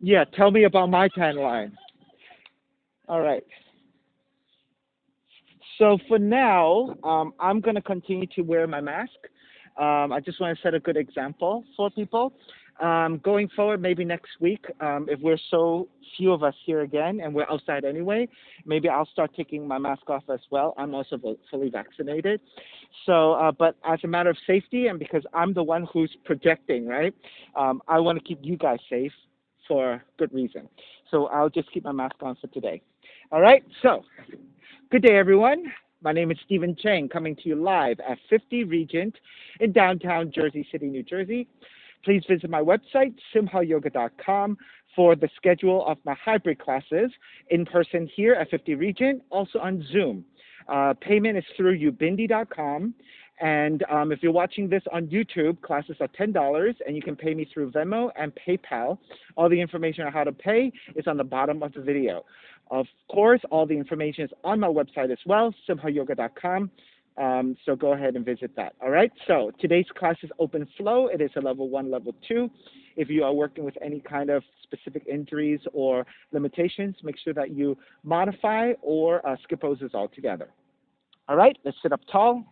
Yeah, tell me about my tan line. All right. So for now, I'm going to continue to wear my mask. I just want to set a good example for people. Going forward, maybe next week, if we're so few of us here again and we're outside anyway, maybe I'll start taking my mask off as well. I'm also fully vaccinated. So, but as a matter of safety and because I'm the one who's projecting, right, I want to keep you guys safe for good reason. So I'll just keep my mask on for today. All right, so good day, everyone. My name is Stephen Chang, coming to you live at 50 Regent in downtown Jersey City, New Jersey. Please visit my website, simhayoga.com, for the schedule of my hybrid classes in person here at 50 Regent, also on Zoom. Payment is through ubindi.com. And if you're watching this on YouTube, classes are $10, and you can pay me through Venmo and PayPal. All the information on how to pay is on the bottom of the video. Of course, all the information is on my website as well, simhayoga.com. So go ahead and visit that. All right. So today's class is open flow. It is a level 1, level 2. If you are working with any kind of specific injuries or limitations, make sure that you modify or skip poses altogether. All right. Let's sit up tall.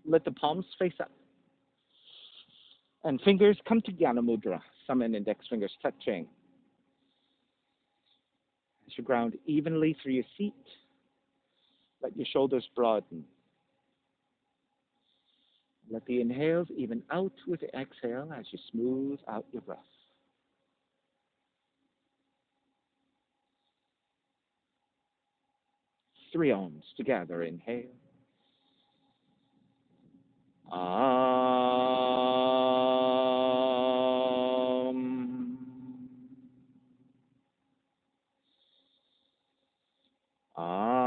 Let the palms face up. And fingers come to Jnana Mudra. Thumb and index fingers touching. As you ground evenly through your seat, let your shoulders broaden. Let the inhales even out with the exhale as you smooth out your breath. Three ohms together. Inhale. Om. Om.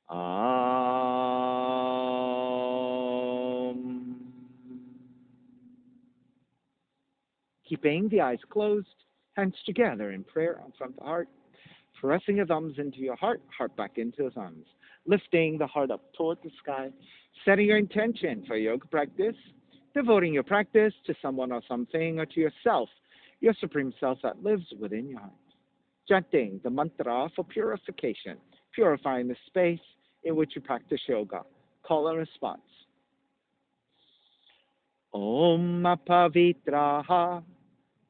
Om. Keeping the eyes closed, hands together in prayer on front of the heart, pressing your thumbs into your heart, heart back into the thumbs, lifting the heart up toward the sky, setting your intention for yoga practice, devoting your practice to someone or something or to yourself, your supreme self that lives within your heart. Chanting the mantra for purification, purifying the space in which you practice yoga. Call and response. Om Pavitraha,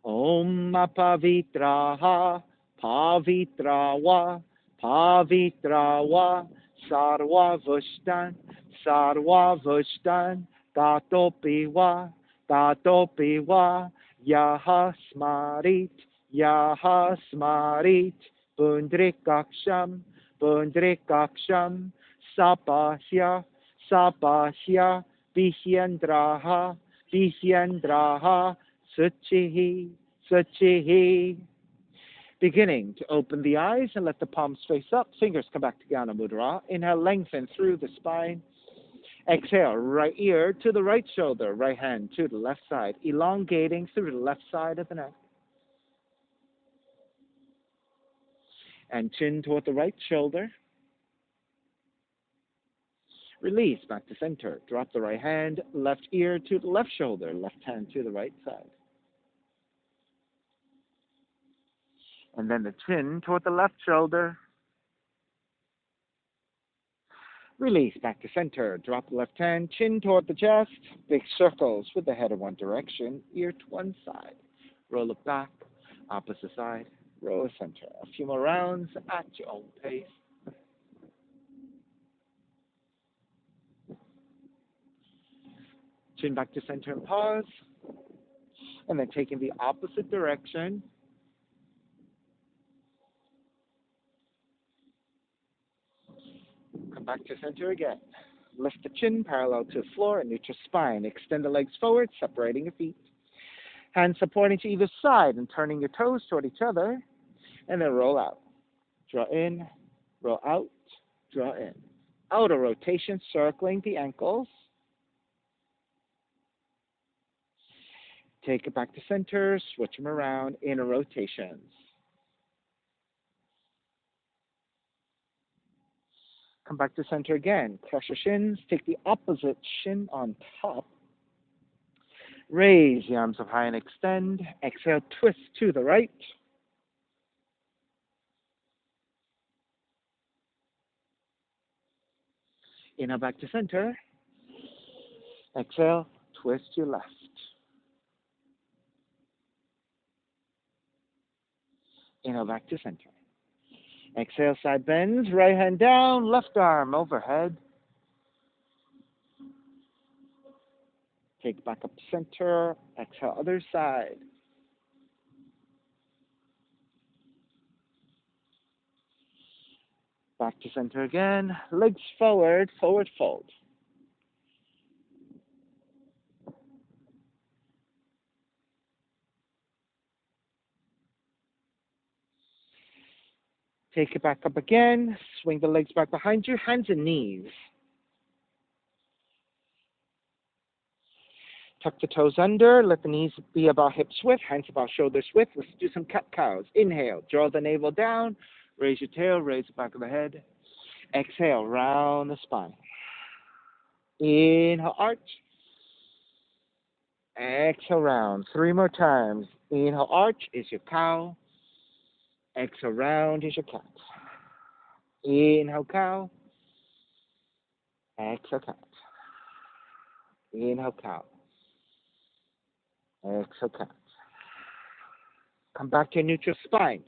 Om Pavitraha, Pavitrawa, Pavitrawa, Sarva Vushtan, Sarva Vushtan, Tatopiwa, Tatopiwa, Yaha Smarit, Yaha Smarit, Pundrikaksham, Pundrikaksham, Sapasya, Sapasya, Vihyandraha, Vihyandraha, Suchihi, Suchihi. Beginning to open the eyes and let the palms face up. Fingers come back to Jnana Mudra. Inhale, lengthen through the spine. Exhale, right ear to the right shoulder, right hand to the left side, elongating through the left side of the neck. And chin toward the right shoulder. Release back to center. Drop the right hand, left ear to the left shoulder, left hand to the right side. And then the chin toward the left shoulder. Release back to center. Drop the left hand, chin toward the chest. Big circles with the head in one direction, ear to one side. Roll it back, opposite side, roll to center. A few more rounds at your own pace. Chin back to center and pause. And then taking the opposite direction. Come back to center again. Lift the chin parallel to the floor and neutral spine. Extend the legs forward, separating your feet. Hands supporting to either side and turning your toes toward each other. And then roll out. Draw in, roll out, draw in. Outer rotation, circling the ankles. Take it back to center, switch them around, inner rotations. Come back to center again. Cross your shins. Take the opposite shin on top. Raise the arms up high and extend. Exhale, twist to the right. Inhale back to center. Exhale, twist to left. Inhale back to center. Exhale, side bends. Right hand down, left arm overhead. Take back up center. Exhale, other side. Back to center again. Legs forward, forward fold. Take it back up again. Swing the legs back behind you, hands and knees. Tuck the toes under. Let the knees be about hips width, hands about shoulders width. Let's do some cat cows. Inhale, draw the navel down. Raise your tail, raise the back of the head. Exhale, round the spine. Inhale, arch. Exhale, round. 3 more times. Inhale, arch is your cow. Exhale, round is your cat. Inhale, cow. Exhale, cat. Inhale, cow. Exhale, cat. Come back to your neutral spine.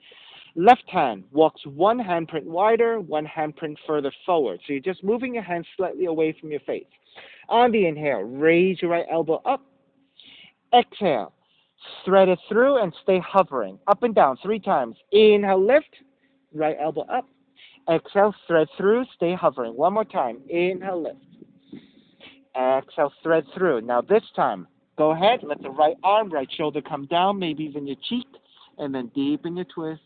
Left hand walks one handprint wider, one handprint further forward. So you're just moving your hand slightly away from your face. On the inhale, raise your right elbow up. Exhale, thread it through and stay hovering. Up and down 3 times. Inhale, lift. Right elbow up. Exhale, thread through, stay hovering. 1 more time. Inhale, lift. Exhale, thread through. Now this time, go ahead, let the right arm, right shoulder come down, maybe even your cheek, and then deepen your twist.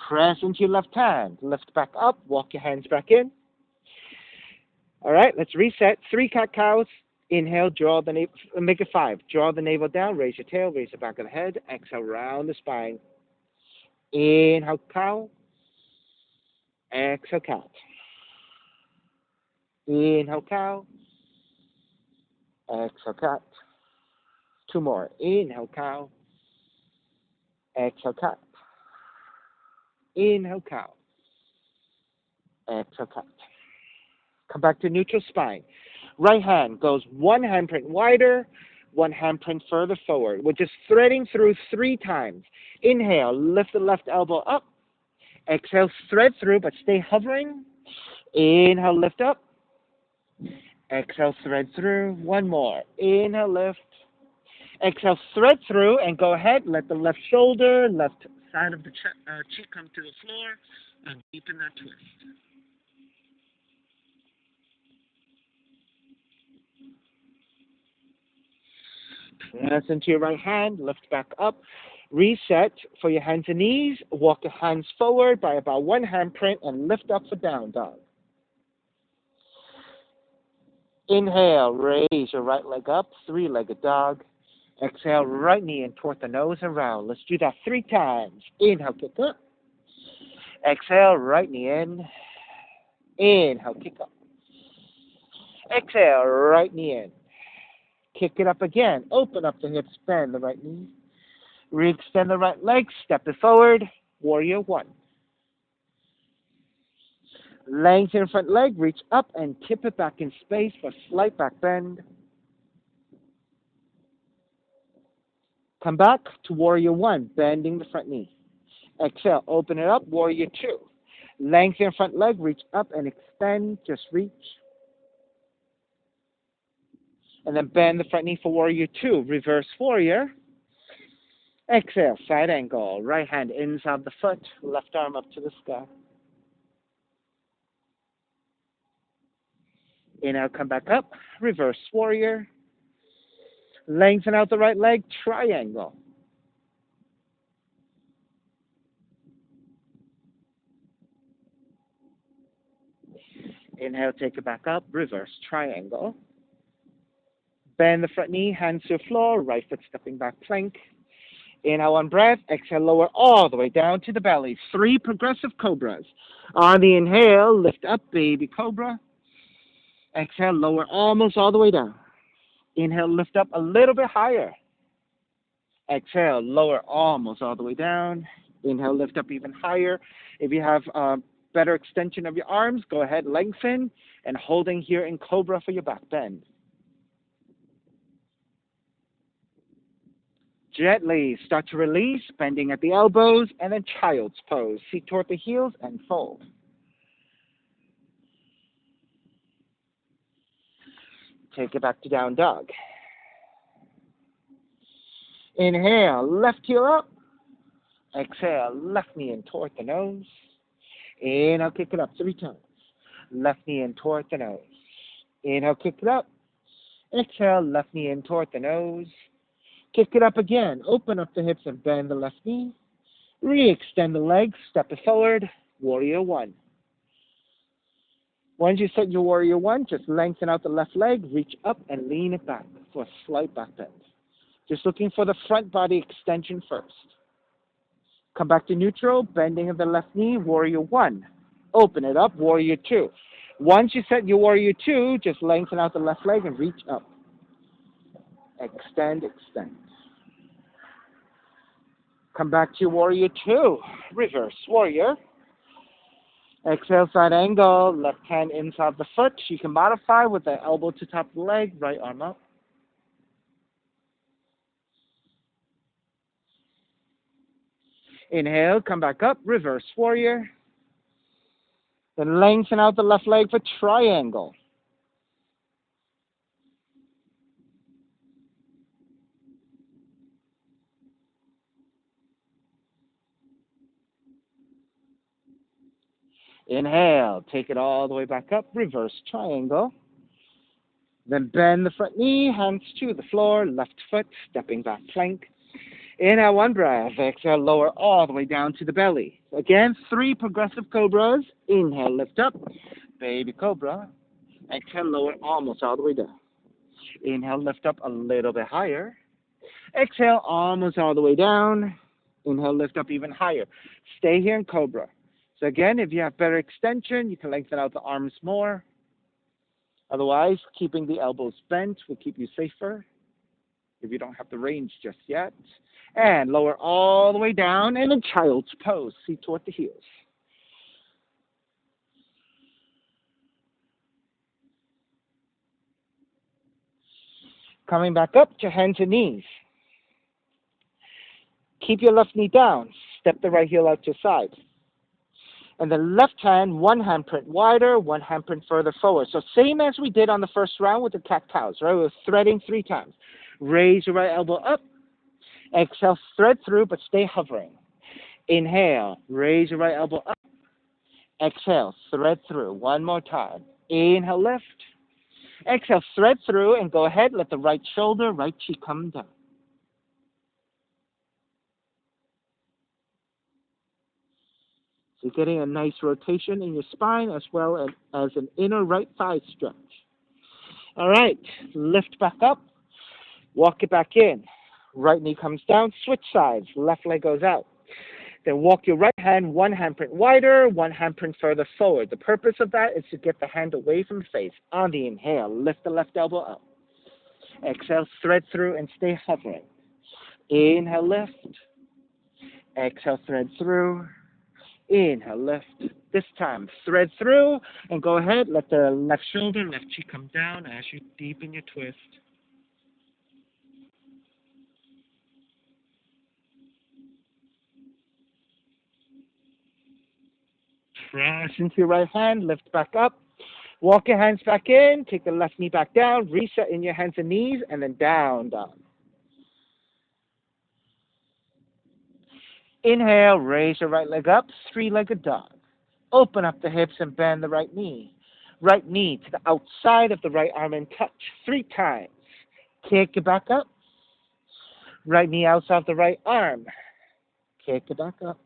Press into your left hand. Lift back up, walk your hands back in. All right, let's reset. 3 cat-cows. Inhale, draw the navel, make it 5. Draw the navel down, raise your tail, raise the back of the head. Exhale, round the spine. Inhale, cow. Exhale, cat. Inhale, cow. Exhale, cat. 2 more. Inhale, cow. Exhale, cat. Inhale, cow. Exhale, cat. Come back to neutral spine. Right hand goes 1 handprint wider, 1 handprint further forward. We're just threading through 3 times. Inhale, lift the left elbow up. Exhale, thread through, but stay hovering. Inhale, lift up. Exhale, thread through. 1 more. Inhale, lift. Exhale, thread through, and go ahead. Let the left shoulder, left side of the cheek come to the floor, and deepen that twist. Press into your right hand, lift back up. Reset for your hands and knees. Walk your hands forward by about 1 handprint and lift up for down dog. Inhale, raise your right leg up, 3-legged dog. Exhale, right knee in toward the nose and round. Let's do that 3 times. Inhale, kick up. Exhale, right knee in. Inhale, kick up. Exhale, right knee in. Kick it up again. Open up the hips, bend the right knee. Re-extend the right leg, step it forward. Warrior 1. Lengthen front leg, reach up and tip it back in space for slight back bend. Come back to Warrior 1, bending the front knee. Exhale, open it up, Warrior 2. Lengthen front leg, reach up and extend, just reach. And then bend the front knee for Warrior 2, reverse Warrior. Exhale, side angle, right hand inside the foot, left arm up to the sky. Inhale, come back up, reverse Warrior. Lengthen out the right leg, triangle. Inhale, take it back up, reverse triangle. Bend the front knee, hands to the floor, right foot stepping back plank. Inhale one breath. Exhale, lower all the way down to the belly. 3 progressive cobras. On the inhale, lift up, baby cobra. Exhale, lower almost all the way down. Inhale, lift up a little bit higher. Exhale, lower almost all the way down. Inhale, lift up even higher. If you have better extension of your arms, go ahead, lengthen, and holding here in cobra for your back bend. Gently start to release, bending at the elbows, and then child's pose. Feet toward the heels and fold. Take it back to down dog. Inhale, left heel up. Exhale, left knee in toward the nose. Inhale, kick it up 3 times. Left knee in toward the nose. Inhale, kick it up. Exhale, left knee in toward the nose. Kick it up again. Open up the hips and bend the left knee. Re-extend the legs. Step it forward. Warrior 1. Once you set your warrior 1, just lengthen out the left leg. Reach up and lean it back for a slight back bend. Just looking for the front body extension first. Come back to neutral. Bending of the left knee. Warrior 1. Open it up. Warrior 2. Once you set your warrior 2, just lengthen out the left leg and reach up. Extend, extend. Come back to warrior 2. Reverse warrior. Exhale, side angle. Left hand inside the foot. You can modify with the elbow to top of the leg. Right arm up. Inhale, come back up. Reverse warrior. Then lengthen out the left leg for triangle. Inhale, take it all the way back up, reverse triangle. Then bend the front knee, hands to the floor, left foot, stepping back plank. Inhale, 1 breath. Exhale, lower all the way down to the belly. Again, 3 progressive cobras. Inhale, lift up, baby cobra. Exhale, lower almost all the way down. Inhale, lift up a little bit higher. Exhale, almost all the way down. Inhale, lift up even higher. Stay here in cobra. So again, if you have better extension, you can lengthen out the arms more. Otherwise, keeping the elbows bent will keep you safer if you don't have the range just yet. And lower all the way down in a child's pose, feet toward the heels. Coming back up to hands and knees. Keep your left knee down. Step the right heel out to your side. And the left hand, 1 hand print wider, 1 hand print further forward. So same as we did on the first round with the cat-cows, right? We're threading 3 times. Raise your right elbow up. Exhale, thread through, but stay hovering. Inhale, raise your right elbow up. Exhale, thread through. 1 more time. Inhale, lift. Exhale, thread through, and go ahead. Let the right shoulder, right cheek come down. So you're getting a nice rotation in your spine as well as an inner right thigh stretch. All right, lift back up. Walk it back in. Right knee comes down. Switch sides. Left leg goes out. Then walk your right hand, 1 hand print wider, 1 hand print further forward. The purpose of that is to get the hand away from the face. On the inhale, lift the left elbow up. Exhale, thread through and stay hovering. Inhale, lift. Exhale, thread through. Inhale, lift. This time, thread through and go ahead. Let the left shoulder, left cheek come down as you deepen your twist. Press into your right hand, lift back up. Walk your hands back in, take the left knee back down, reset in your hands and knees, and then down, down. Inhale, raise your right leg up, 3-legged dog. Open up the hips and bend the right knee. Right knee to the outside of the right arm and touch 3 times. Kick it back up. Right knee outside the right arm. Kick it back up.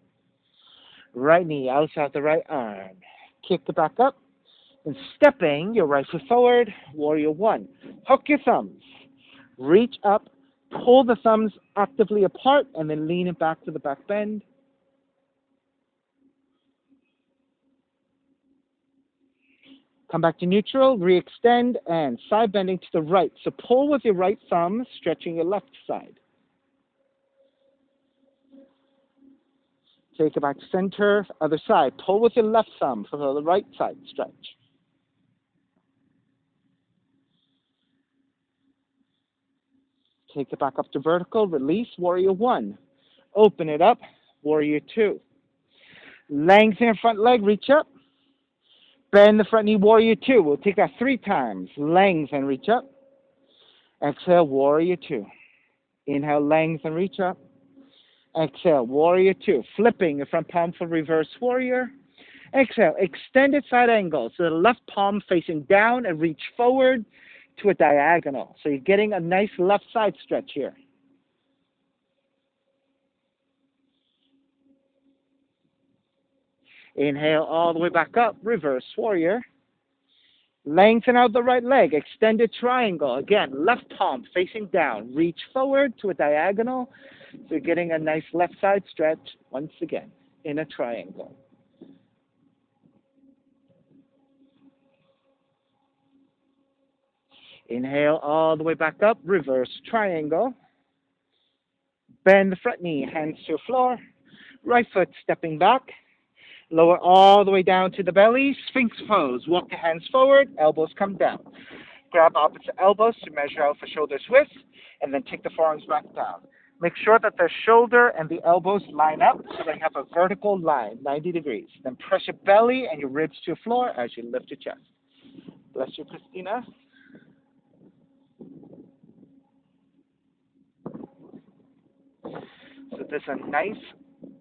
Right knee outside the right arm. Kick it back up. And stepping your right foot forward, warrior 1. Hook your thumbs. Reach up, Pull the thumbs actively apart and then lean it back to the back bend. Come back to neutral, re-extend, and side bending to the right. So pull with your right thumb, stretching your left side. Take it back to center, other side. Pull with your left thumb for the right side stretch. Take it back up to vertical, release, warrior one. Open it up, warrior two. Lengthen your front leg, reach up. Bend the front knee, warrior two. We'll take that 3 times. Lengthen, reach up. Exhale, warrior two. Inhale, lengthen, reach up. Exhale, warrior two. Flipping your front palm for reverse warrior. Exhale, extended side angle. So the left palm facing down and reach forward to a diagonal. So you're getting a nice left side stretch here. Inhale all the way back up, reverse warrior. Lengthen out the right leg, extended triangle. Again, left palm facing down, reach forward to a diagonal. So you're getting a nice left side stretch once again in a triangle. Inhale all the way back up, reverse triangle. Bend the front knee, hands to the floor. Right foot stepping back. Lower all the way down to the belly, Sphinx pose. Walk the hands forward, elbows come down. Grab opposite elbows to measure out for shoulder width, and then take the forearms back down. Make sure that the shoulder and the elbows line up so they have a vertical line, 90 degrees. Then press your belly and your ribs to the floor as you lift your chest. Bless you, Christina. So there's a nice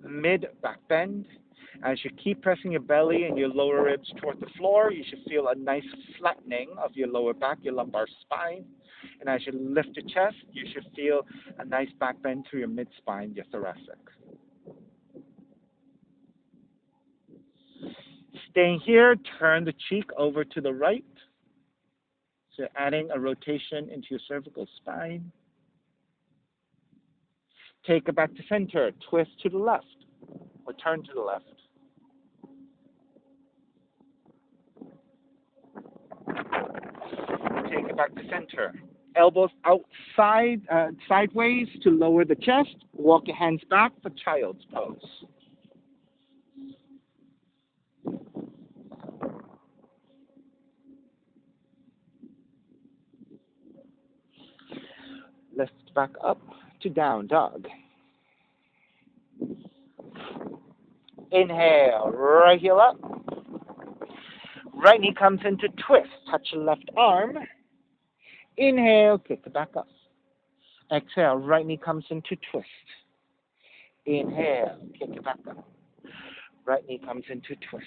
mid back bend. As you keep pressing your belly and your lower ribs toward the floor, you should feel a nice flattening of your lower back, your lumbar spine. And as you lift your chest, you should feel a nice back bend through your mid-spine, your thoracic. Staying here, turn the cheek over to the right. So you're adding a rotation into your cervical spine. Take it back to center, twist to the left, or turn to the left. Take it back to center. Elbows outside, sideways to lower the chest. Walk your hands back for child's pose. Lift back up to down dog. Inhale, right heel up. Right knee comes into twist. Touch your left arm. Inhale, kick it back up. Exhale, right knee comes into twist. Inhale, kick it back up. Right knee comes into twist.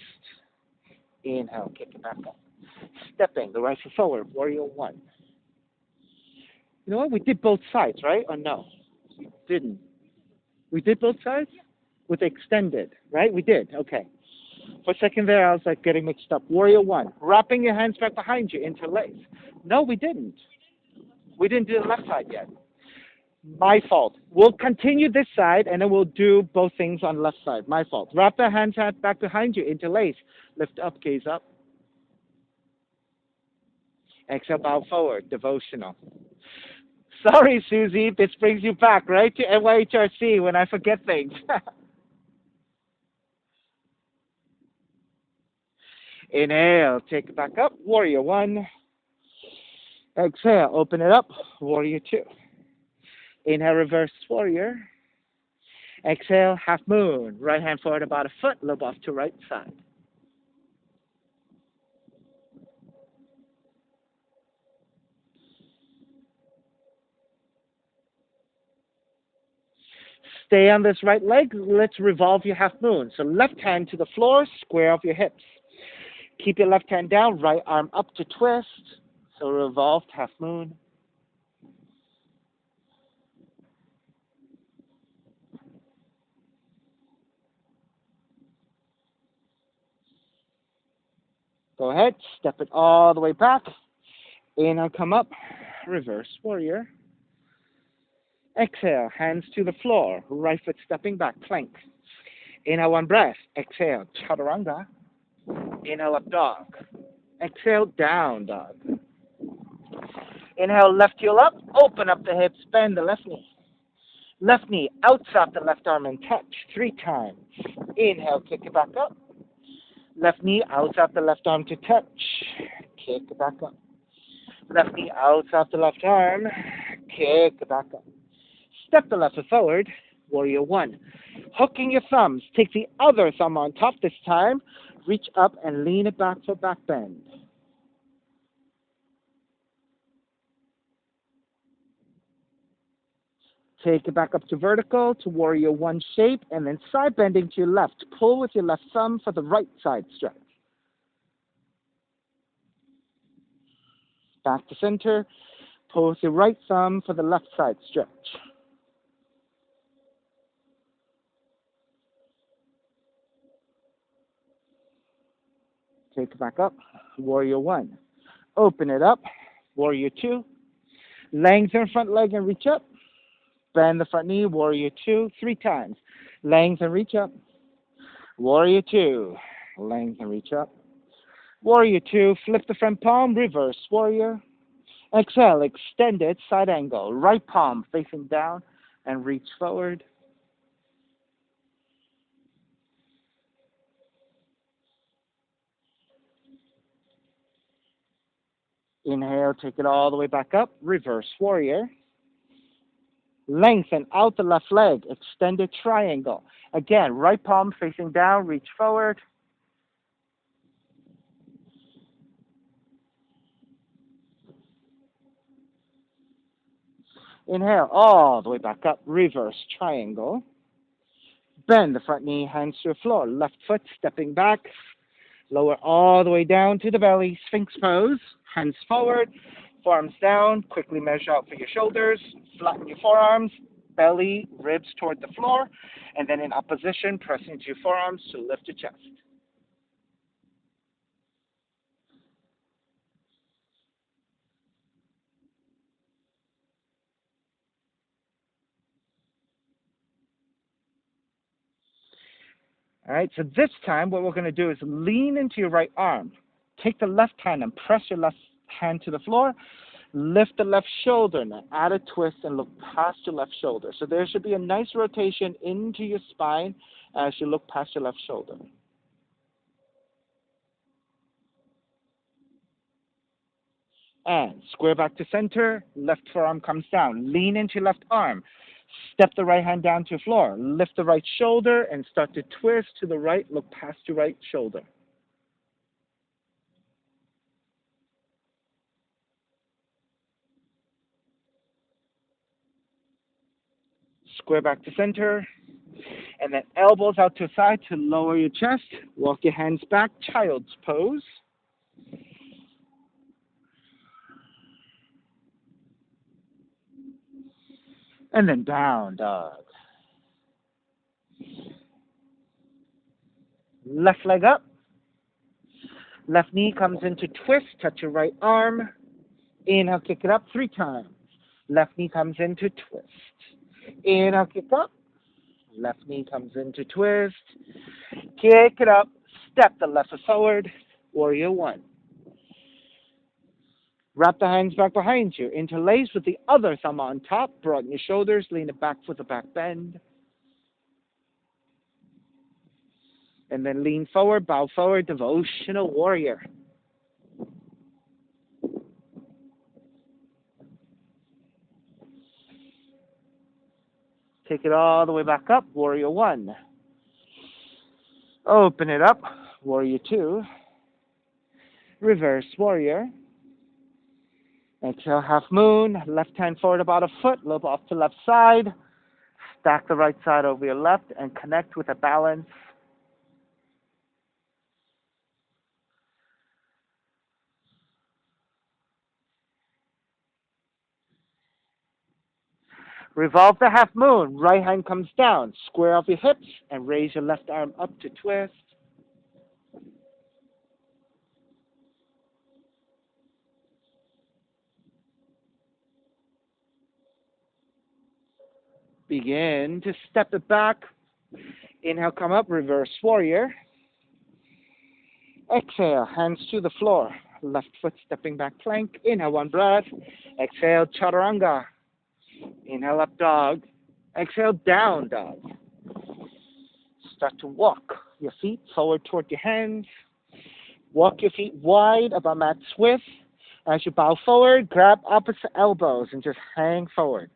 Inhale, kick it back up. Stepping the right foot forward, warrior one. You know what? We did both sides, right? Or no? We didn't. We did both sides? With extended, right? We did. Okay. For a second there, I was like getting mixed up. Warrior one. Wrapping your hands back behind you, interlace. No, we didn't. We didn't do the left side yet. My fault. We'll continue this side, and then we'll do both things on the left side. My fault. Wrap the hands back behind you, interlace. Lift up, gaze up. Exhale, bow forward, devotional. Sorry, Susie, this brings you back, right, to NYHRC when I forget things. Inhale, take it back up, warrior one. Exhale, open it up, warrior two. Inhale, reverse warrior. Exhale, half moon. Right hand forward about a foot, lobe off to right side. Stay on this right leg. Let's revolve your half moon. So left hand to the floor, square off your hips. Keep your left hand down, right arm up to twist. So revolved half moon. Go ahead, step it all the way back. Inhale, come up, reverse warrior. Exhale, hands to the floor, right foot stepping back, plank. Inhale, one breath. Exhale, chaturanga. Inhale, up dog. Exhale, down dog. Inhale, left heel up, open up the hips, bend the left knee. Left knee outside the left arm and touch 3 times. Inhale, kick it back up. Left knee outside the left arm to touch. Kick it back up. Left knee outside the left arm. Kick it back up. Step the left foot forward. Warrior one. Hooking your thumbs. Take the other thumb on top this time. Reach up and lean it back for back bend. Take it back up to vertical to warrior one shape and then side bending to your left. Pull with your left thumb for the right side stretch. Back to center. Pull with your right thumb for the left side stretch. Take it back up. Warrior one. Open it up. Warrior two. Lengthen front leg and reach up. Bend the front knee. Warrior two. 3 times. Lengthen, reach up. Warrior two. Lengthen, reach up. Warrior two. Flip the front palm. Reverse warrior. Exhale. Extend it. Side angle. Right palm facing down and reach forward. Inhale. Take it all the way back up. Reverse warrior. Lengthen out the left leg. Extended triangle. Again, right palm facing down. Reach forward. Inhale all the way back up. Reverse triangle. Bend the front knee, hands to the floor. Left foot stepping back. Lower all the way down to the belly. Sphinx pose. Hands forward. Forearms down. Quickly measure out for your shoulders. Flatten your forearms. Belly, ribs toward the floor. And then in opposition, press into your forearms to lift your chest. All right, so this time what we're going to do is lean into your right arm. Take the left hand and press your left hand to the floor. Lift the left shoulder. Now add a twist and look past your left shoulder. So there should be a nice rotation into your spine as you look past your left shoulder. And square back to center. Left forearm comes down. Lean into your left arm. Step the right hand down to the floor. Lift the right shoulder and start to twist to the right. Look past your right shoulder. Square back to center. And then elbows out to the side to lower your chest. Walk your hands back. Child's pose. And then down dog. Left leg up. Left knee comes into twist. Touch your right arm. Inhale, kick it up 3 times. Left knee comes into twist. Inhale, kick up. Left knee comes into twist. Kick it up. Step the left foot forward. Warrior one. Wrap the hands back behind you. Interlace with the other thumb on top. Broaden your shoulders. Lean it back for the back bend. And then lean forward, bow forward, devotional warrior. Take it all the way back up, warrior one. Open it up, warrior two. Reverse warrior. Exhale, half moon. Left hand forward about a foot, lobe off to left side. Stack the right side over your left and connect with a balance. Revolve the half moon. Right hand comes down. Square off your hips and raise your left arm up to twist. Begin to step it back. Inhale, come up, reverse warrior. Exhale, hands to the floor. Left foot stepping back plank. Inhale, one breath. Exhale, chaturanga. Inhale, up dog. Exhale, down dog. Start to walk your feet forward toward your hands. Walk your feet wide about mat width. As you bow forward, grab opposite elbows and just hang forward.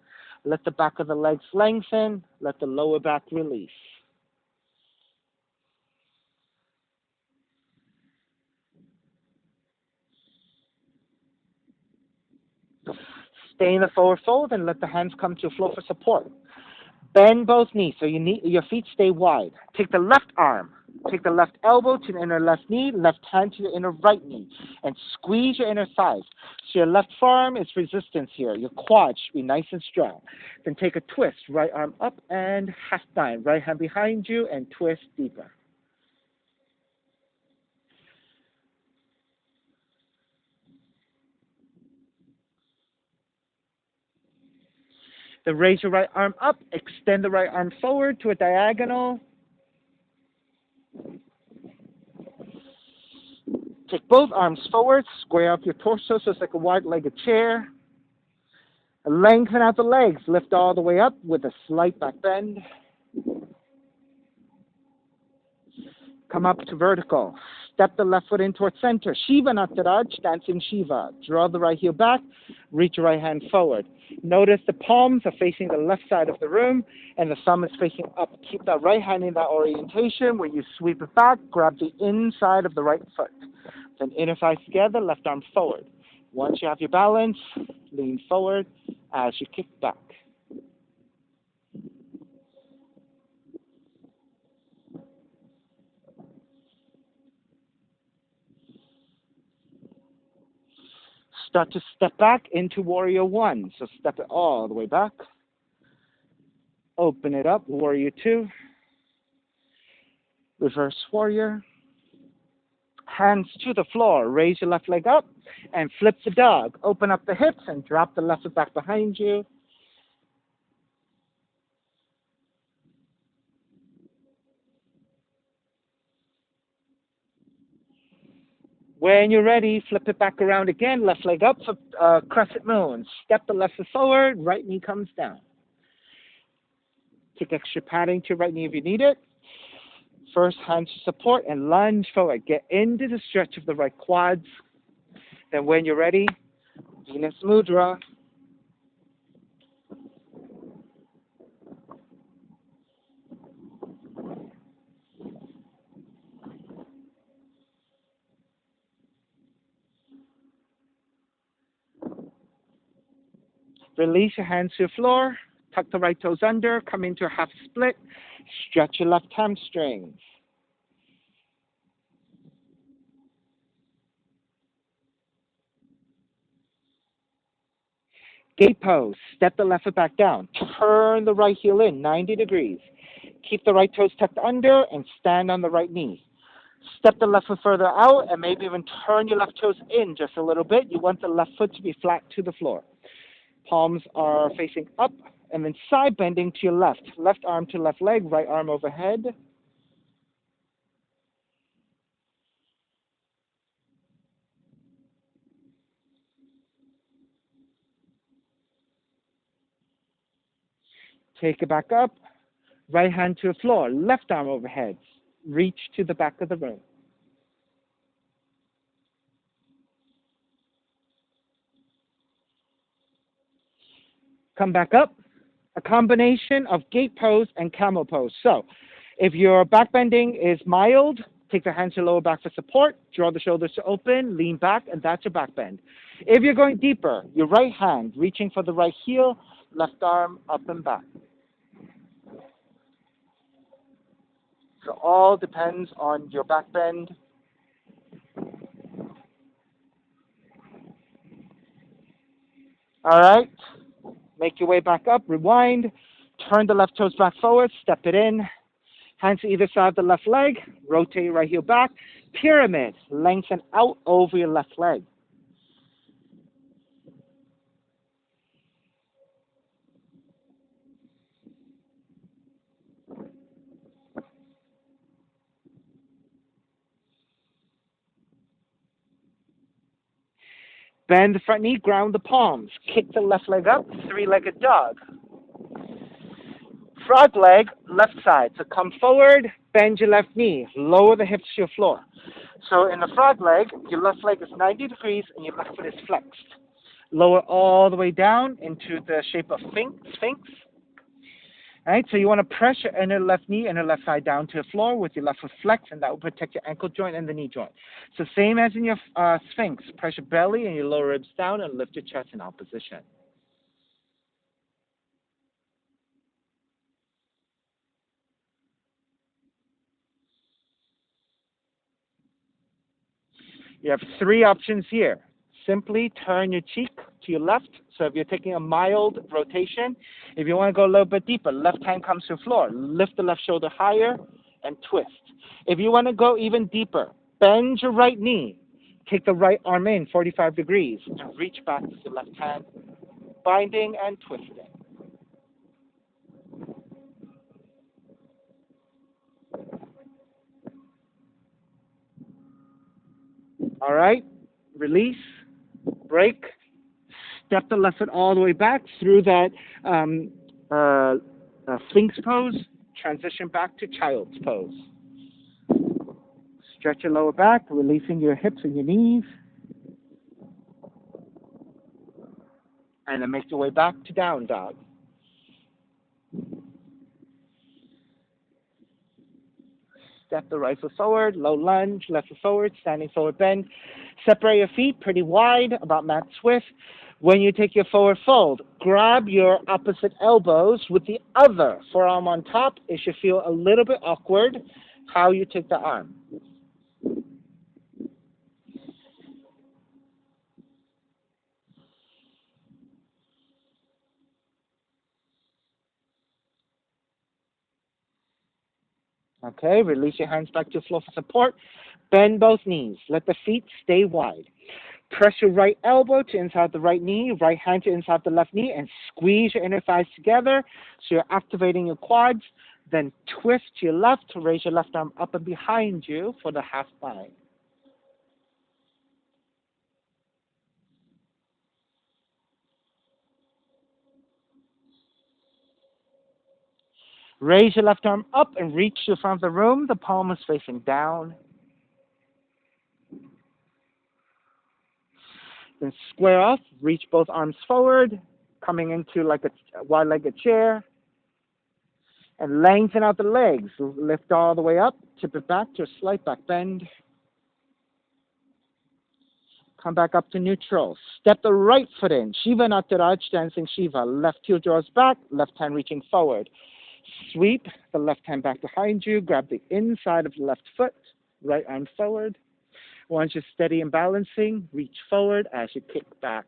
Let the back of the legs lengthen. Let the lower back release. Stay in the forward fold and let the hands come to the floor for support. Bend both knees so your feet stay wide. Take the left arm, take the left elbow to the inner left knee, left hand to the inner right knee, and squeeze your inner thighs. So your left forearm is resistance here. Your quads should be nice and strong. Then take a twist, right arm up and half bind. Right hand behind you and twist deeper. Then raise your right arm up, extend the right arm forward to a diagonal. Take both arms forward, square up your torso so it's like a wide-legged chair. Lengthen out the legs, lift all the way up with a slight back bend. Come up to vertical. Step the left foot in towards center. Shiva Nataraj, dancing Shiva. Draw the right heel back, reach your right hand forward. Notice the palms are facing the left side of the room and the thumb is facing up. Keep that right hand in that orientation where you sweep it back, grab the inside of the right foot. Then inner thighs together, left arm forward. Once you have your balance, lean forward as you kick back. Start to step back into warrior one. So step it all the way back. Open it up, warrior two. Reverse warrior. Hands to the floor. Raise your left leg up and flip the dog. Open up the hips and drop the left foot back behind you. When you're ready, flip it back around again. Left leg up for crescent moon. Step the left foot forward. Right knee comes down. Take extra padding to your right knee if you need it. First, hands to support and lunge forward. Get into the stretch of the right quads. Then when you're ready, Venus Mudra. Release your hands to the floor. Tuck the right toes under. Come into a half split. Stretch your left hamstrings. Gate pose. Step the left foot back down. Turn the right heel in 90 degrees. Keep the right toes tucked under and stand on the right knee. Step the left foot further out and maybe even turn your left toes in just a little bit. You want the left foot to be flat to the floor. Palms are facing up and then side bending to your left. Left arm to left leg, right arm overhead. Take it back up. Right hand to the floor, left arm overhead. Reach to the back of the room. Come back up. A combination of gate pose and camel pose. So if your back bending is mild, take the hands to lower back for support. Draw the shoulders to open, lean back, and that's your back bend. If you're going deeper, your right hand reaching for the right heel, left arm up and back. So all depends on your back bend. All right. Make your way back up, rewind, turn the left toes back forward, step it in, hands to either side of the left leg, rotate your right heel back, pyramid, lengthen out over your left leg. Bend the front knee, ground the palms. Kick the left leg up, three-legged dog. Frog leg, left side. So come forward, bend your left knee, lower the hips to your floor. So in the frog leg, your left leg is 90 degrees and your left foot is flexed. Lower all the way down into the shape of sphinx. All right, so you want to press your inner left knee and your left side down to the floor with your left foot flexed, and that will protect your ankle joint and the knee joint. So same as in your sphinx, press your belly and your lower ribs down and lift your chest in opposition. You have three options here. Simply turn your cheek to your left. So if you're taking a mild rotation, if you want to go a little bit deeper, left hand comes to the floor. Lift the left shoulder higher and twist. If you want to go even deeper, bend your right knee. Take the right arm in 45 degrees and reach back to the left hand, binding and twisting. All right, release, break, step the left foot all the way back through that Sphinx pose, transition back to child's pose. Stretch your lower back, releasing your hips and your knees. And then make your way back to down dog. Step the right foot forward, low lunge, left foot forward, standing forward bend. Separate your feet pretty wide, about mat width. When you take your forward fold, grab your opposite elbows with the other forearm on top. It should feel a little bit awkward how you take the arm. Okay, release your hands back to the floor for support. Bend both knees. Let the feet stay wide. Press your right elbow to inside the right knee, right hand to inside the left knee, and squeeze your inner thighs together so you're activating your quads. Then twist to your left to raise your left arm up and behind you for the half bind. Raise your left arm up and reach to the front of the room. The palm is facing down. Then square off, reach both arms forward, coming into like a wide-legged chair. And lengthen out the legs. Lift all the way up, tip it back to a slight back bend. Come back up to neutral. Step the right foot in. Shiva Nataraj, dancing Shiva. Left heel draws back, left hand reaching forward. Sweep the left hand back behind you. Grab the inside of the left foot. Right arm forward. Once you're steady and balancing, reach forward as you kick back.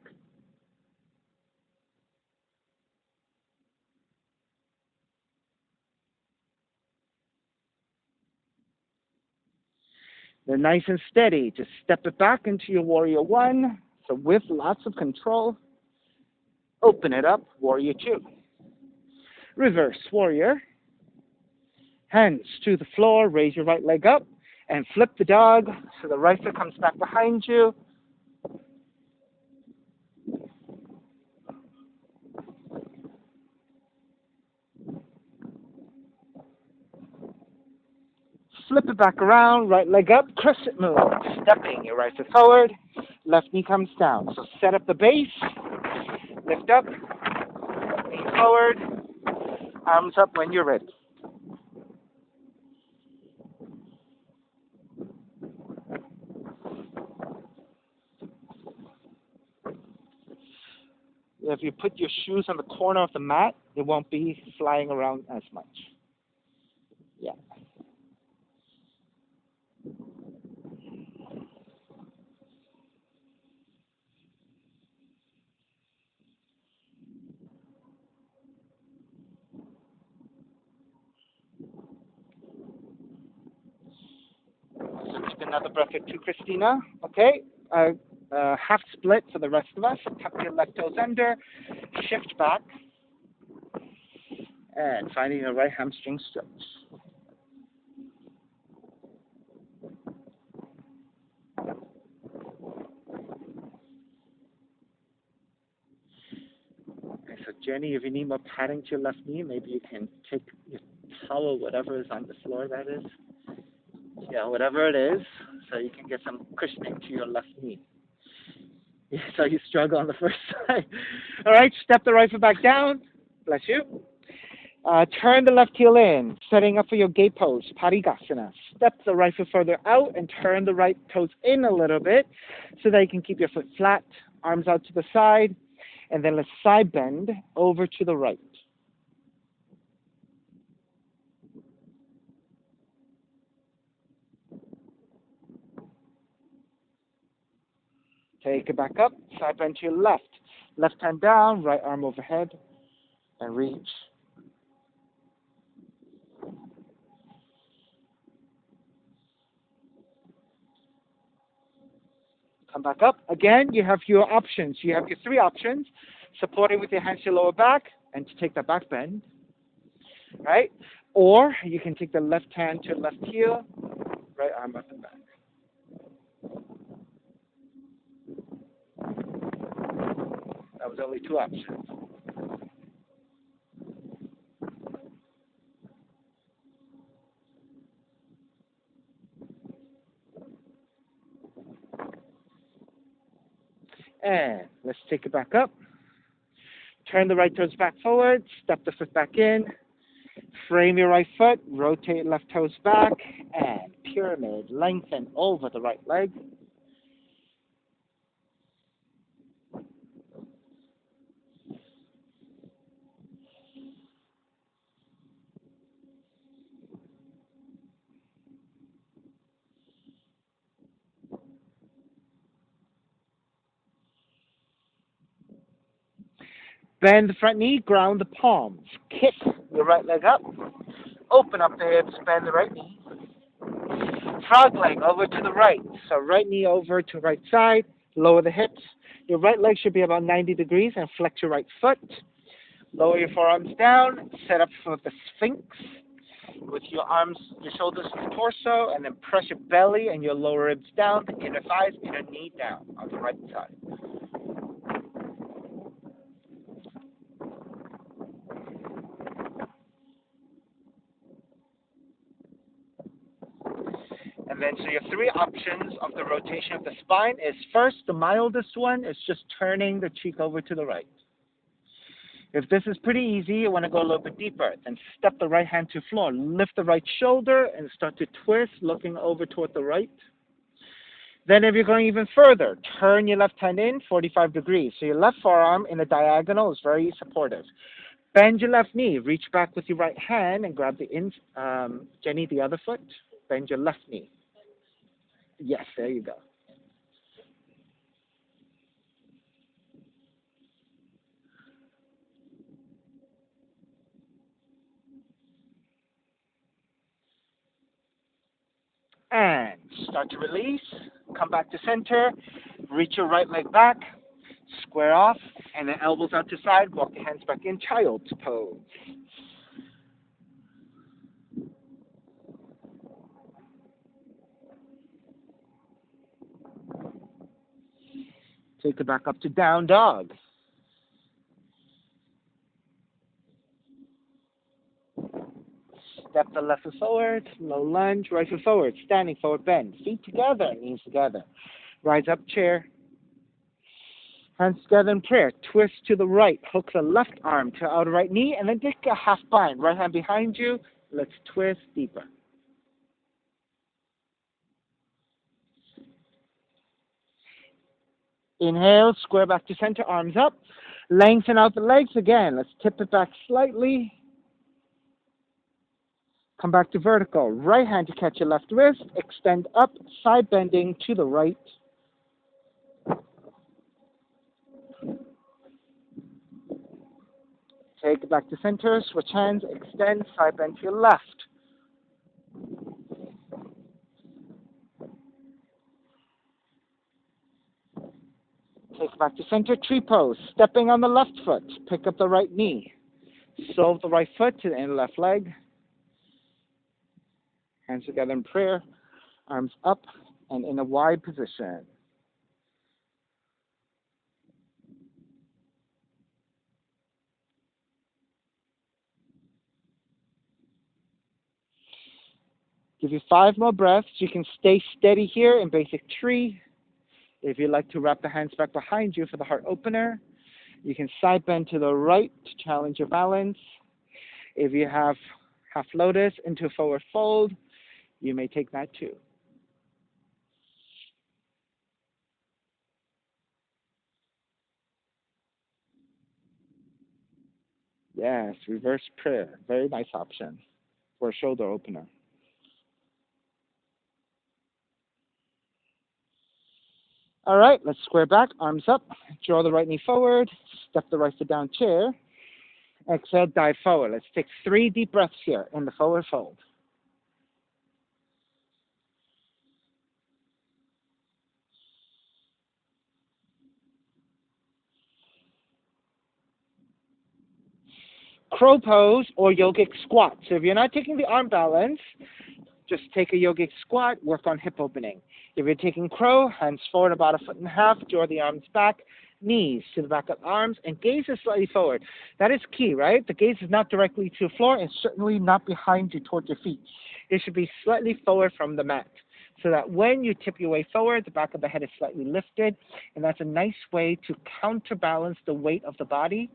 Then nice and steady. Just step it back into your warrior one. So with lots of control, open it up, warrior two. Reverse warrior. Hands to the floor, raise your right leg up, and flip the dog so the right foot comes back behind you. Flip it back around, right leg up, crescent moon. Stepping your right foot forward, left knee comes down. So set up the base, lift up, knee forward, arms up when you're ready. If you put your shoes on the corner of the mat, it won't be flying around as much. Yeah. So take another breath or two, Christina. Okay. Half split for the rest of us. Tuck your left toes under. Shift back. And finding the right hamstring stretch. Jenny, if you need more padding to your left knee, maybe you can take your towel, whatever is on the floor that is. Yeah, whatever it is, so you can get some cushioning to your left knee. Yeah, so you struggle on the first side. All right, step the right foot back down. Bless you. Turn the left heel in, setting up for your gate pose, Parigasana. Step the right foot further out and turn the right toes in a little bit so that you can keep your foot flat, arms out to the side, and then let's side bend over to the right. Take it back up, side bend to your left. Left hand down, right arm overhead, and reach. Come back up. Again, you have your options. You have your three options. Supporting with your hands to your lower back and to take the back bend, right? Or you can take the left hand to left heel, right arm up and back. That was only two options. And let's take it back up. Turn the right toes back forward, step the foot back in, frame your right foot, rotate left toes back, and pyramid, lengthen over the right leg. Bend the front knee, ground the palms. Kick your right leg up, open up the hips, bend the right knee. Frog leg over to the right. So right knee over to right side, lower the hips. Your right leg should be about 90 degrees and flex your right foot. Lower your forearms down, set up for the Sphinx with your arms, your shoulders to the torso, and then press your belly and your lower ribs down, the inner thighs, inner knee down on the right side. And then, so your three options of the rotation of the spine is first, the mildest one is just turning the cheek over to the right. If this is pretty easy, you want to go a little bit deeper. Then step the right hand to floor. Lift the right shoulder and start to twist, looking over toward the right. Then if you're going even further, turn your left hand in 45 degrees. So your left forearm in a diagonal is very supportive. Bend your left knee. Reach back with your right hand and grab Jenny, the other foot. Bend your left knee. Yes, there you go. And start to release. Come back to center. Reach your right leg back. Square off. And then elbows out to side. Walk your hands back in. Child's pose. Take it back up to down dog. Step the left foot forward, low lunge, right foot forward, standing forward bend. Feet together, knees together. Rise up chair. Hands together in prayer. Twist to the right. Hook the left arm to outer right knee, and then take a half bind. Right hand behind you. Let's twist deeper. Inhale, square back to center, arms up. Lengthen out the legs again. Let's tip it back slightly. Come back to vertical. Right hand to catch your left wrist. Extend up, side bending to the right. Take it back to center. Switch hands. Extend, side bend to your left. Take it back to center. Tree pose. Stepping on the left foot. Pick up the right knee. Solve the right foot to the inner left leg. Hands together in prayer. Arms up and in a wide position. Give you 5 more breaths. You can stay steady here in basic tree. If you like to wrap the hands back behind you for the heart opener, you can side bend to the right to challenge your balance. If you have half lotus into a forward fold, you may take that too. Yes, reverse prayer. Very nice option for a shoulder opener. All right, let's square back, arms up. Draw the right knee forward. Step the right foot down chair. Exhale, dive forward. Let's take 3 deep breaths here in the forward fold. Crow pose or yogic squat. So if you're not taking the arm balance, just take a yogic squat, work on hip opening. If you're taking crow, hands forward about 1.5 feet, draw the arms back, knees to the back of arms, and gaze is slightly forward. That is key, right? The gaze is not directly to the floor and certainly not behind you towards your feet. It should be slightly forward from the mat so that when you tip your way forward, the back of the head is slightly lifted, and that's a nice way to counterbalance the weight of the body.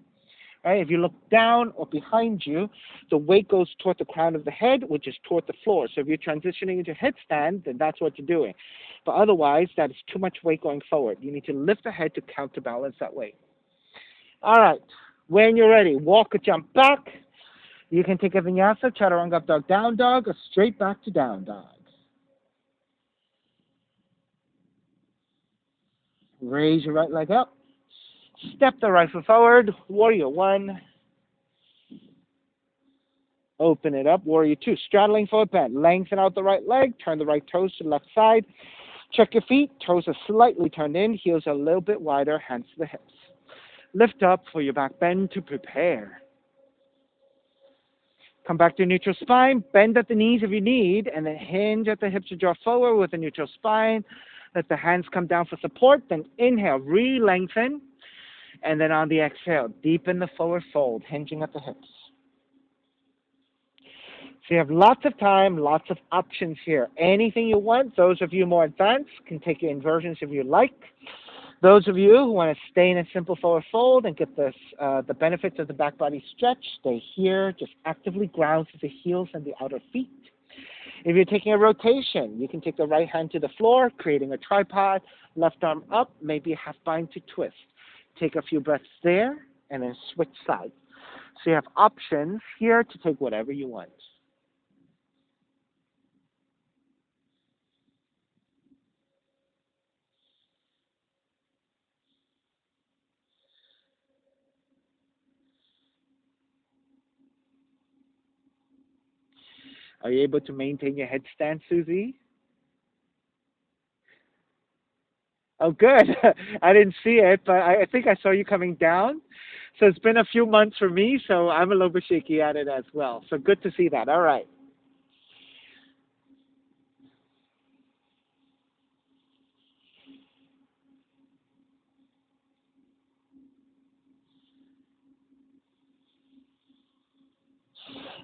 Right? If you look down or behind you, the weight goes toward the crown of the head, which is toward the floor. So if you're transitioning into headstand, then that's what you're doing. But otherwise, that is too much weight going forward. You need to lift the head to counterbalance that weight. All right. When you're ready, walk or jump back. You can take a vinyasa, chaturanga up dog, down dog, or straight back to down dog. Raise your right leg up. Step the right foot forward, warrior 1. Open it up, warrior 2. Straddling forward bend. Lengthen out the right leg, turn the right toes to the left side. Check your feet, toes are slightly turned in, heels are a little bit wider, hands to the hips. Lift up for your back bend to prepare. Come back to neutral spine, bend at the knees if you need, and then hinge at the hips to draw forward with a neutral spine. Let the hands come down for support, then inhale, re-lengthen. And then on the exhale, deepen the forward fold, hinging at the hips. So you have lots of time, lots of options here. Anything you want. Those of you more advanced can take your inversions if you like. Those of you who want to stay in a simple forward fold and get this, the benefits of the back body stretch, stay here. Just actively ground through the heels and the outer feet. If you're taking a rotation, you can take the right hand to the floor, creating a tripod, left arm up, maybe a half bind to twist. Take a few breaths there, and then switch sides. So you have options here to take whatever you want. Are you able to maintain your headstand, Susie? Oh, good. I didn't see it, but I think I saw you coming down. So it's been a few months for me, so I'm a little bit shaky at it as well. So good to see that. All right.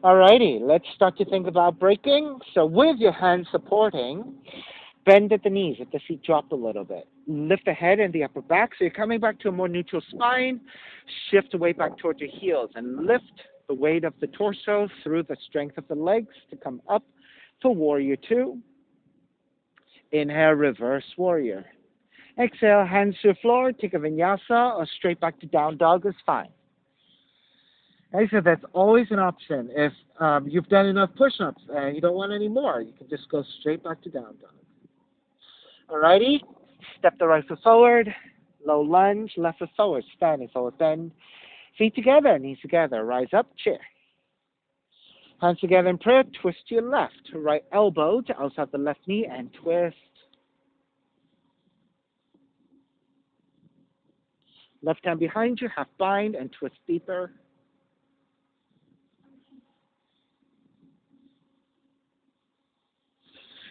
All righty. Let's start to think about breaking. So with your hands supporting, bend at the knees, let the feet drop a little bit. Lift the head and the upper back. So you're coming back to a more neutral spine. Shift the weight back towards your heels and lift the weight of the torso through the strength of the legs to come up for warrior 2. Inhale, reverse warrior. Exhale, hands to the floor. Take a vinyasa or straight back to down dog is fine. Like I said, that's always an option. If you've done enough push-ups and you don't want any more, you can just go straight back to down dog. Alrighty, step the right foot forward, low lunge, left foot forward, standing forward bend. Feet together, knees together, rise up, chair. Hands together in prayer, twist to your left, right elbow to outside the left knee and twist. Left hand behind you, half bind and twist deeper.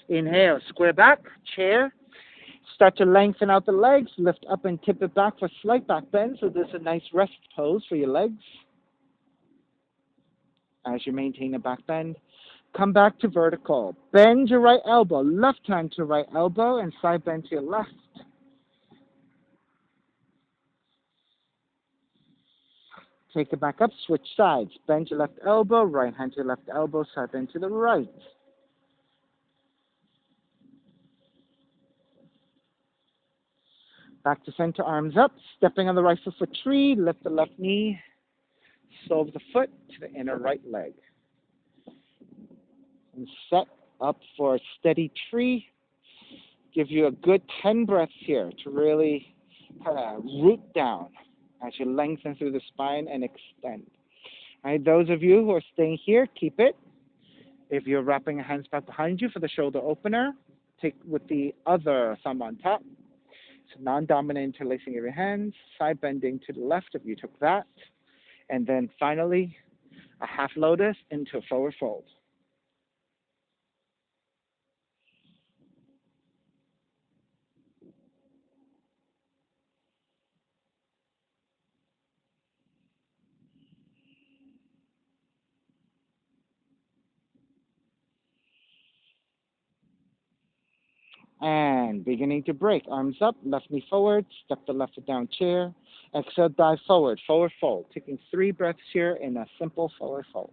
Inhale, square back, chair. Start to lengthen out the legs, lift up and tip it back for slight back bend. So this is a nice rest pose for your legs as you maintain a back bend. Come back to vertical. Bend your right elbow, left hand to right elbow, and side bend to your left. Take it back up, switch sides. Bend your left elbow, right hand to your left elbow, side bend to the right. Back to center, arms up. Stepping on the right foot for tree. Lift the left knee, sole of the foot to the inner right leg. And set up for a steady tree. Give you a good 10 breaths here to really kind of root down as you lengthen through the spine and extend. All right, those of you who are staying here, keep it. If you're wrapping your hands back behind you for the shoulder opener, take with the other thumb on top. So non-dominant interlacing of your hands, side bending to the left if you took that. And then finally, a half lotus into a forward fold. And beginning to break. Arms up, left knee forward, step the left foot down chair. Exhale, dive forward, forward fold. Taking 3 breaths here in a simple forward fold.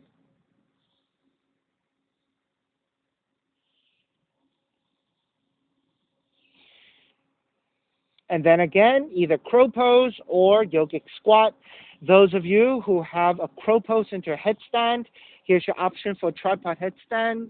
And then again, either crow pose or yogic squat. Those of you who have a crow pose into a headstand, here's your option for a tripod headstand.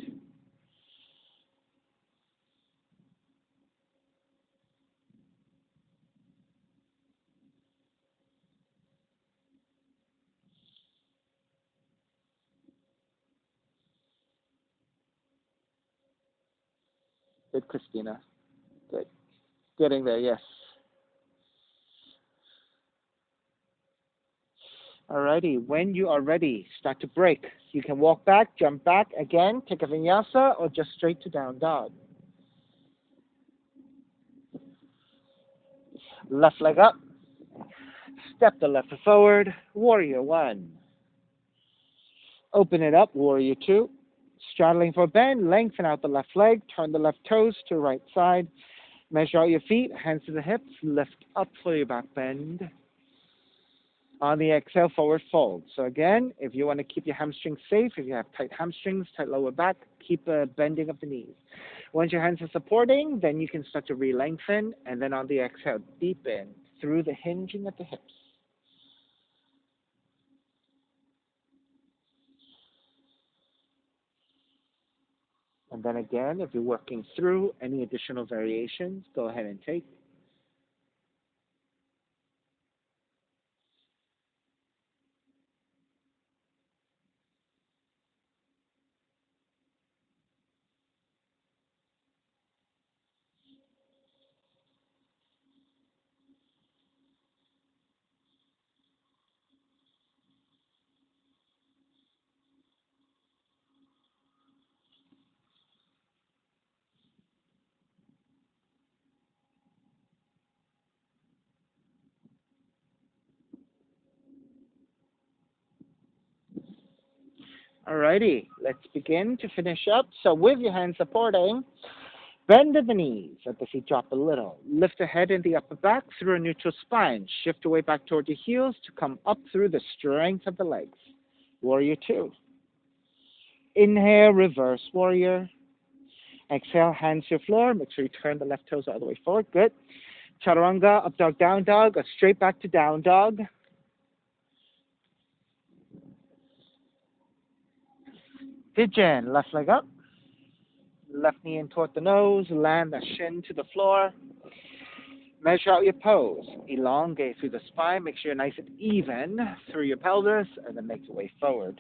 Good, Christina. Good. Getting there, yes. Alrighty, when you are ready, start to break. You can walk back, jump back again, take a vinyasa, or just straight to down dog. Left leg up, step the left foot forward, warrior one. Open it up, warrior two. Straddling for a bend, lengthen out the left leg, turn the left toes to right side. Measure out your feet, hands to the hips, lift up for your back bend. On the exhale, forward fold. So again, if you want to keep your hamstrings safe, if you have tight hamstrings, tight lower back, keep a bending of the knees. Once your hands are supporting, then you can start to re-lengthen, and then on the exhale, deepen through the hinging at the hips. And then again, if you're working through any additional variations, go ahead and take. Alrighty, let's begin to finish up. So with your hands supporting, bend at the knees, let the feet drop a little. Lift the head and the upper back through a neutral spine. Shift away back toward your heels to come up through the strength of the legs. Warrior two. Inhale, reverse warrior. Exhale, hands to your floor. Make sure you turn the left toes all the way forward. Good. Chaturanga, up dog, down dog, or straight back to down dog. Pigeon, left leg up. Left knee in toward the nose. Land the shin to the floor. Measure out your pose. Elongate through the spine. Make sure you're nice and even through your pelvis, and then make your way forward.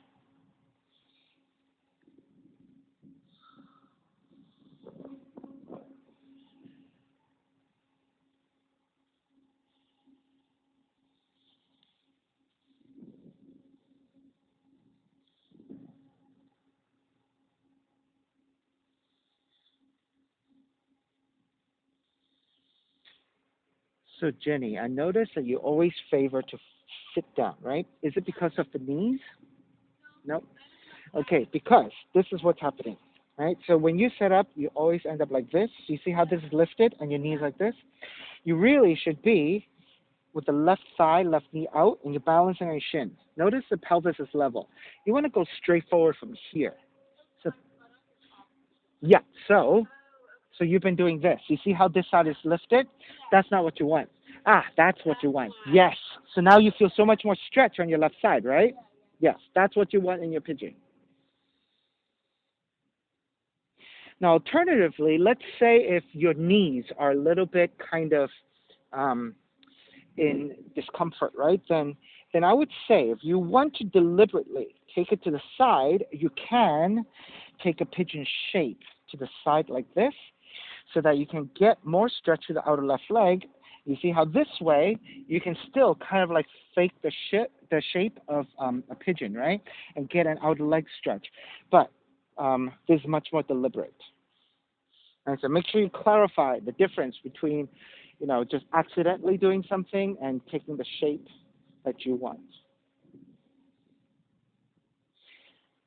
So, Jenny, I notice that you always favor to sit down, right? Is it because of the knees? No. Okay, because this is what's happening, right? So when you set up, you always end up like this. You see how this is lifted and your knees like this? You really should be with the left thigh, left knee out, and you're balancing on your shin. Notice the pelvis is level. You want to go straight forward from here. So, yeah, so you've been doing this. You see how this side is lifted? That's not what you want. Ah, that's what you want. Yes. So now you feel so much more stretch on your left side, right? Yes, that's what you want in your pigeon. Now, alternatively, let's say if your knees are a little bit kind of um, in discomfort, right? Then I would say if you want to deliberately take it to the side, you can take a pigeon shape to the side like this, so that you can get more stretch to the outer left leg. You see how this way you can still kind of like fake the shape of a pigeon, right? And get an outer leg stretch. But this is much more deliberate. And so make sure you clarify the difference between, just accidentally doing something and taking the shape that you want.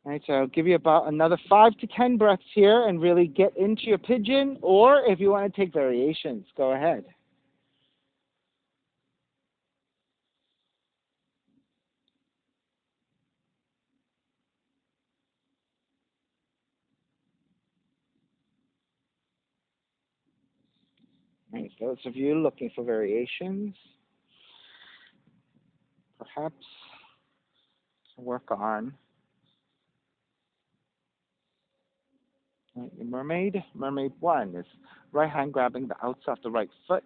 All right, so I'll give you about another 5 to 10 breaths here and really get into your pigeon, or if you want to take variations, go ahead. All right, those of you looking for variations, perhaps work on your mermaid. Mermaid 1 is right hand grabbing the outside of the right foot.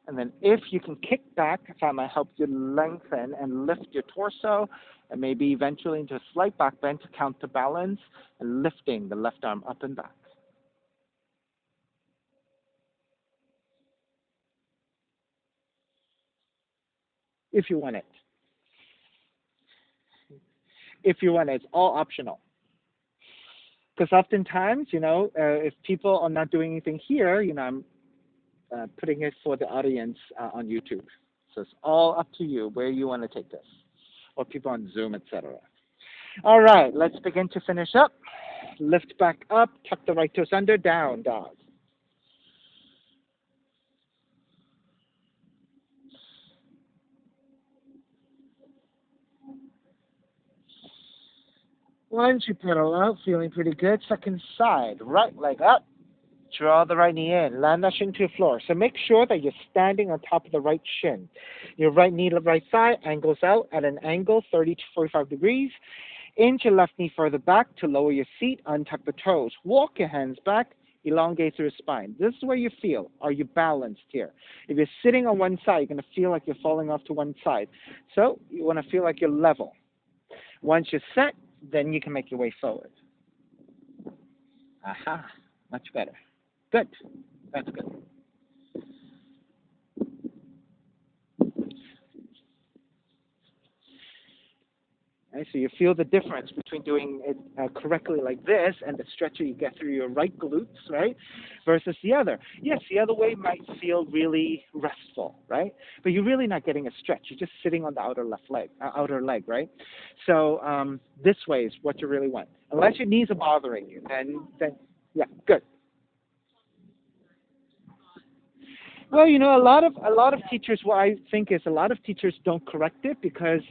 And then if you can kick back, that might help you lengthen and lift your torso, and maybe eventually into a slight back bend to counterbalance and lifting the left arm up and back. If you want it. If you want it, it's all optional. Because oftentimes, if people are not doing anything here, I'm putting it for the audience on YouTube. So it's all up to you where you want to take this, or people on Zoom, etc. All right, let's begin to finish up. Lift back up, tuck the right toes under, down dog. Once you pedal out, feeling pretty good. Second side, right leg up. Draw the right knee in. Land that shin to the floor. So make sure that you're standing on top of the right shin. Your right knee, right thigh angles out at an angle 30 to 45 degrees. Inch your left knee further back to lower your seat. Untuck the toes. Walk your hands back. Elongate through your spine. This is where you feel. Are you balanced here? If you're sitting on one side, you're going to feel like you're falling off to one side. So you want to feel like you're level. Once you're set, then you can make your way forward. Aha, much better. Good. That's good. Right, so you feel the difference between doing it correctly like this and the stretch you get through your right glutes, right, versus the other. Yes, the other way might feel really restful, right, but you're really not getting a stretch. You're just sitting on the outer leg, right? So this way is what you really want. Unless your knees are bothering you, then yeah, good. Well, a lot of teachers. What I think is a lot of teachers don't correct it because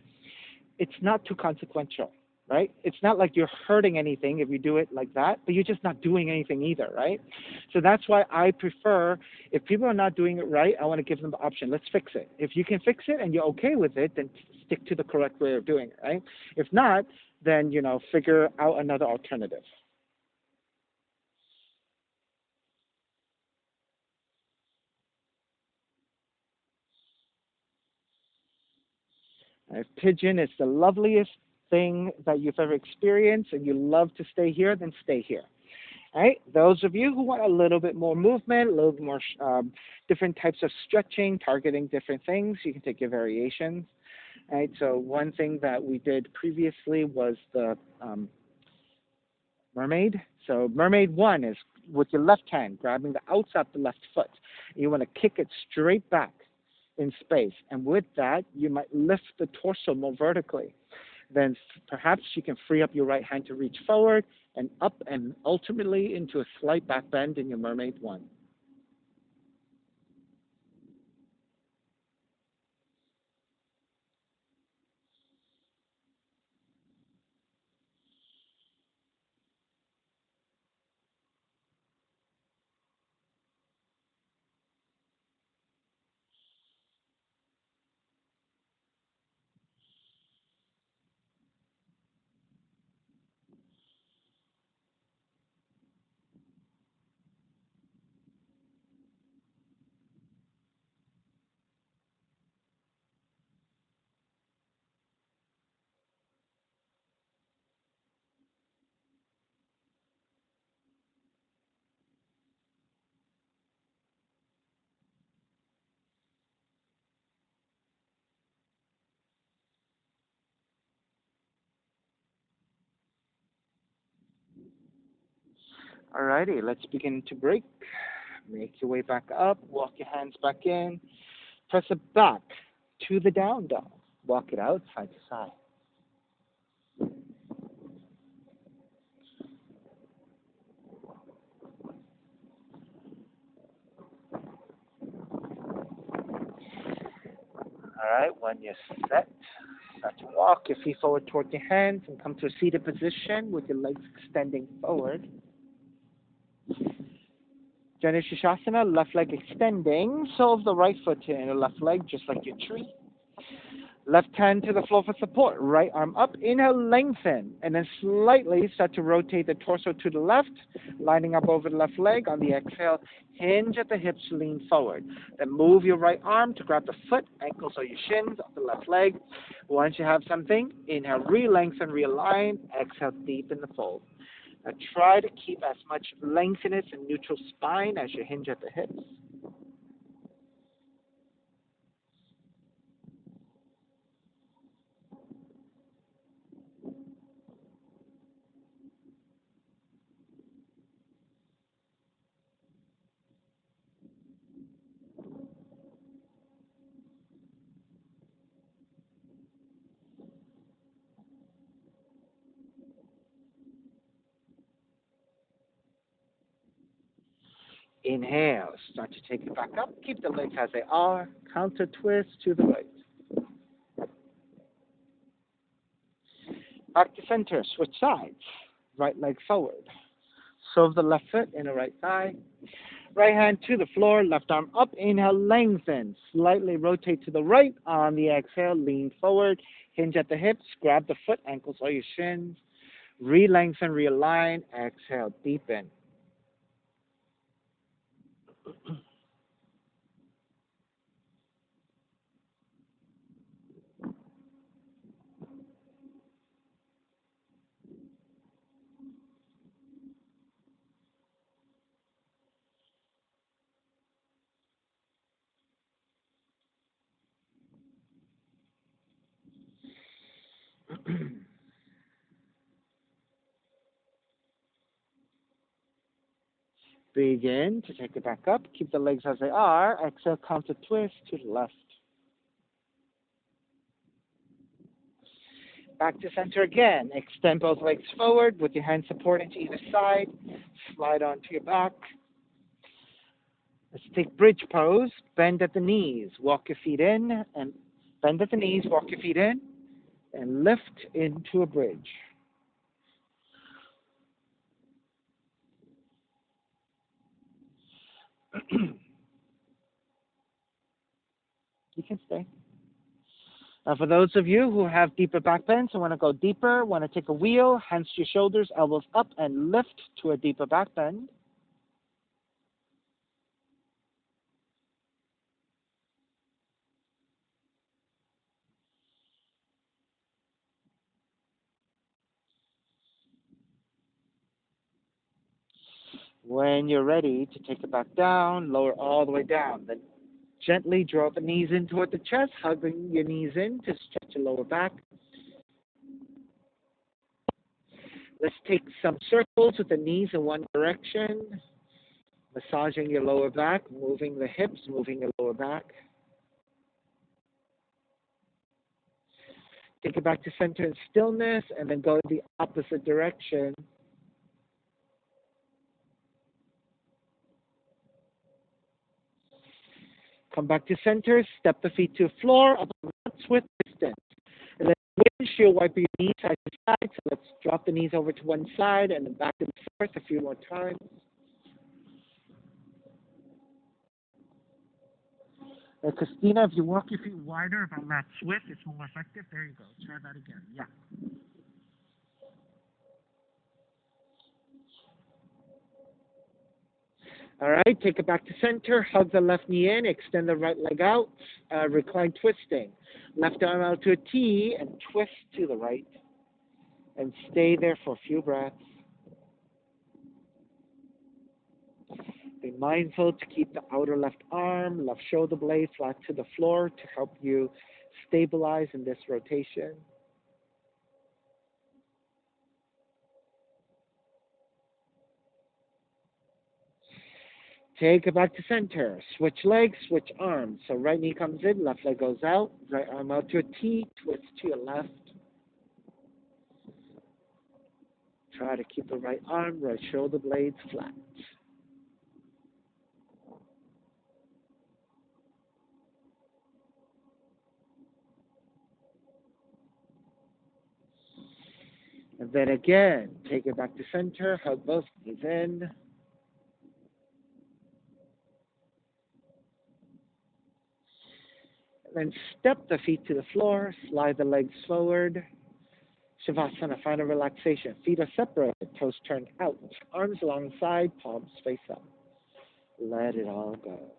it's not too consequential, right? It's not like you're hurting anything if you do it like that, but you're just not doing anything either, right? So that's why I prefer, if people are not doing it right, I want to give them the option. Let's fix it. If you can fix it and you're okay with it, then stick to the correct way of doing it, right? If not, then, figure out another alternative. If pigeon is the loveliest thing that you've ever experienced and you love to stay here, then stay here. All right. Those of you who want a little bit more movement, a little bit more different types of stretching, targeting different things, you can take your variations. All right. So one thing that we did previously was the mermaid. So mermaid 1 is with your left hand grabbing the outside of the left foot. You want to kick it straight back in space, and with that, you might lift the torso more vertically. Then perhaps you can free up your right hand to reach forward and up and ultimately into a slight back bend in your mermaid one. Alrighty, let's begin to break. Make your way back up, walk your hands back in, press it back to the down dog. Walk it out side to side. Alright, when you're set, start to walk your feet forward toward your hands and come to a seated position with your legs extending forward. Janusha, left leg extending, sole of the right foot to the left leg, just like your tree. Left hand to the floor for support. Right arm up. Inhale, lengthen. And then slightly start to rotate the torso to the left, lining up over the left leg. On the exhale, hinge at the hips, lean forward. Then move your right arm to grab the foot, ankles or your shins of the left leg. Once you have something, inhale, re-lengthen, realign. Exhale, deepen the fold. Now try to keep as much lengthness and neutral spine as you hinge at the hips. Inhale, start to take it back up. Keep the legs as they are. Counter twist to the right. Back to center, switch sides. Right leg forward. Serve the left foot in the right thigh. Right hand to the floor, left arm up. Inhale, lengthen. Slightly rotate to the right. On the exhale, lean forward. Hinge at the hips. Grab the foot, ankles or your shins. Re-lengthen, realign. Exhale, deepen. Begin to take it back up. Keep the legs as they are. Exhale, counter twist to the left. Back to center again. Extend both legs forward with your hands supporting to either side. Slide onto your back. Let's take bridge pose. Bend at the knees. Walk your feet in and bend at the knees. Walk your feet in and lift into a bridge. You can stay. Now, for those of you who have deeper back bends and want to go deeper, want to take a wheel, hands to your shoulders, elbows up, and lift to a deeper back bend. When you're ready to take it back down, lower all the way down. Then gently draw the knees in toward the chest, hugging your knees in to stretch your lower back. Let's take some circles with the knees in one direction, massaging your lower back, moving the hips, moving your lower back. Take it back to center and stillness, and then go the opposite direction. Come back to center, step the feet to the floor, up with distance. And then windshield wiper your knees side to side. So let's drop the knees over to one side and then back to the first a few more times. Christina, if you walk your feet wider, if I'm not swift, it's more effective. There you go. Try that again. Yeah. All right, take it back to center. Hug the left knee in. Extend the right leg out. Recline twisting. Left arm out to a T and twist to the right. And stay there for a few breaths. Be mindful to keep the outer left arm, left shoulder blade flat to the floor to help you stabilize in this rotation. Take it back to center. Switch legs, switch arms. So right knee comes in, left leg goes out, right arm out to a T, twist to your left. Try to keep the right arm, right shoulder blades flat. And then again, take it back to center, hug both knees in. And then step the feet to the floor, slide the legs forward. Shavasana, final relaxation. Feet are separated, toes turned out, arms alongside, palms face up. Let it all go.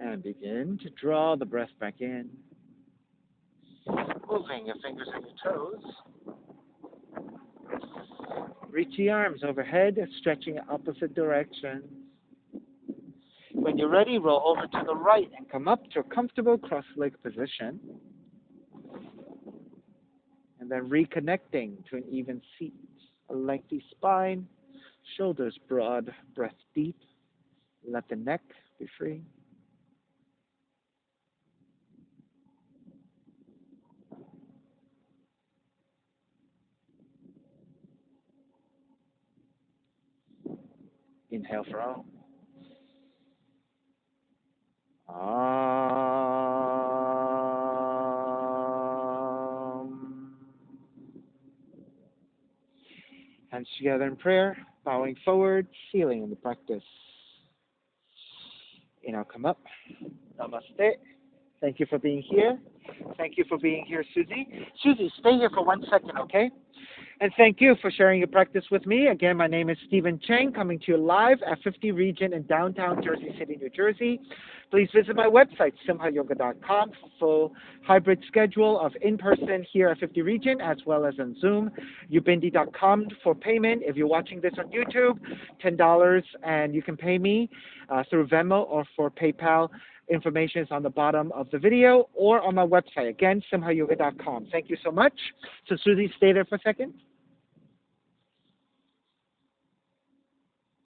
And begin to draw the breath back in. Moving your fingers and your toes. Reach the arms overhead, stretching in opposite directions. When you're ready, roll over to the right and come up to a comfortable cross-leg position. And then reconnecting to an even seat. A lengthy spine, shoulders broad, breath deep. Let the neck be free. Inhale for all. Hands together in prayer, bowing forward, sealing in the practice. Inhale, come up. Namaste. Thank you for being here. Thank you for being here, Susie. Susie, stay here for 1 second, okay? And thank you for sharing your practice with me. Again, my name is Stephen Cheng, coming to you live at 50 Regent in downtown Jersey City, New Jersey. Please visit my website, simhayoga.com, for full hybrid schedule of in-person here at 50 Regent as well as on Zoom. Ubindi.com for payment. If you're watching this on YouTube, $10, and you can pay me through Venmo or for PayPal. Information is on the bottom of the video or on my website. Again, simhayoga.com. Thank you so much. So Susie, stay there for a second.